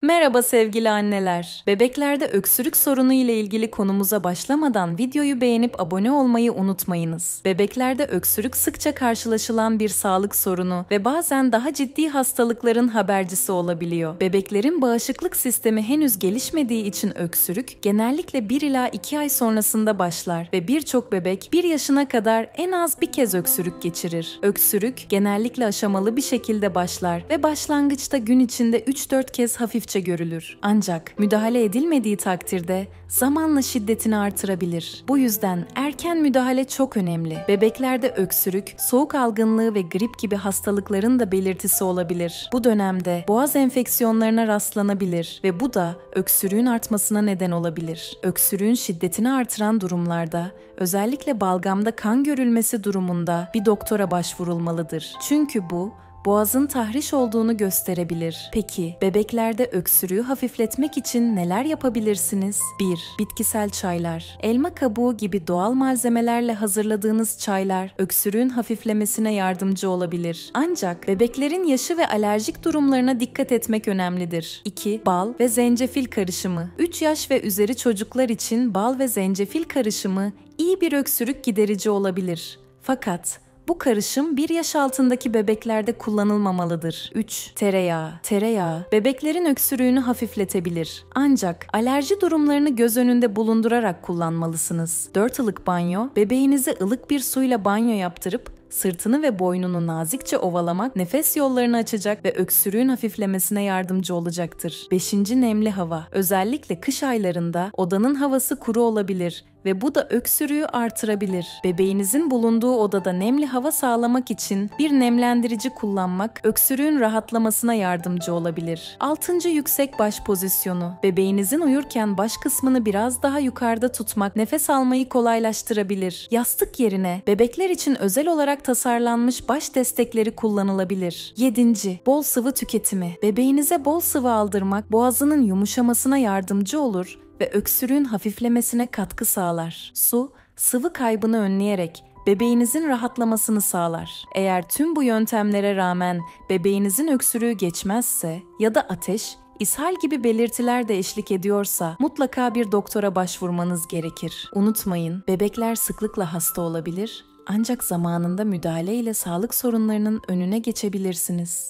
Merhaba sevgili anneler. Bebeklerde öksürük sorunu ile ilgili konumuza başlamadan videoyu beğenip abone olmayı unutmayınız. Bebeklerde öksürük sıkça karşılaşılan bir sağlık sorunu ve bazen daha ciddi hastalıkların habercisi olabiliyor. Bebeklerin bağışıklık sistemi henüz gelişmediği için öksürük genellikle 1 ila 2 ay sonrasında başlar ve birçok bebek 1 yaşına kadar en az bir kez öksürük geçirir. Öksürük genellikle aşamalı bir şekilde başlar ve başlangıçta gün içinde 3-4 kez hafifçe görülür. Ancak müdahale edilmediği takdirde zamanla şiddetini artırabilir. Bu yüzden erken müdahale çok önemli. Bebeklerde öksürük, soğuk algınlığı ve grip gibi hastalıkların da belirtisi olabilir. Bu dönemde boğaz enfeksiyonlarına rastlanabilir ve bu da öksürüğün artmasına neden olabilir. Öksürüğün şiddetini artıran durumlarda, özellikle balgamda kan görülmesi durumunda bir doktora başvurulmalıdır. Çünkü bu, boğazın tahriş olduğunu gösterebilir. Peki, bebeklerde öksürüğü hafifletmek için neler yapabilirsiniz? 1. Bitkisel çaylar. Elma kabuğu gibi doğal malzemelerle hazırladığınız çaylar öksürüğün hafiflemesine yardımcı olabilir. Ancak bebeklerin yaşı ve alerjik durumlarına dikkat etmek önemlidir. 2. Bal ve zencefil karışımı. 3 yaş ve üzeri çocuklar için bal ve zencefil karışımı iyi bir öksürük giderici olabilir. Fakat bu karışım 1 yaş altındaki bebeklerde kullanılmamalıdır. 3. Tereyağı. Tereyağı, bebeklerin öksürüğünü hafifletebilir. Ancak alerji durumlarını göz önünde bulundurarak kullanmalısınız. 4 ılık banyo, bebeğinize ılık bir suyla banyo yaptırıp sırtını ve boynunu nazikçe ovalamak nefes yollarını açacak ve öksürüğün hafiflemesine yardımcı olacaktır. 5. Nemli hava. Özellikle kış aylarında odanın havası kuru olabilir ve bu da öksürüğü artırabilir. Bebeğinizin bulunduğu odada nemli hava sağlamak için bir nemlendirici kullanmak öksürüğün rahatlamasına yardımcı olabilir. 6. Yüksek baş pozisyonu. Bebeğinizin uyurken baş kısmını biraz daha yukarıda tutmak nefes almayı kolaylaştırabilir. Yastık yerine bebekler için özel olarak tasarlanmış baş destekleri kullanılabilir. 7. Bol sıvı tüketimi. Bebeğinize bol sıvı aldırmak boğazının yumuşamasına yardımcı olur ve öksürüğün hafiflemesine katkı sağlar. Su, sıvı kaybını önleyerek bebeğinizin rahatlamasını sağlar. Eğer tüm bu yöntemlere rağmen bebeğinizin öksürüğü geçmezse ya da ateş, ishal gibi belirtiler de eşlik ediyorsa mutlaka bir doktora başvurmanız gerekir. Unutmayın, bebekler sıklıkla hasta olabilir, ancak zamanında müdahale ile sağlık sorunlarının önüne geçebilirsiniz.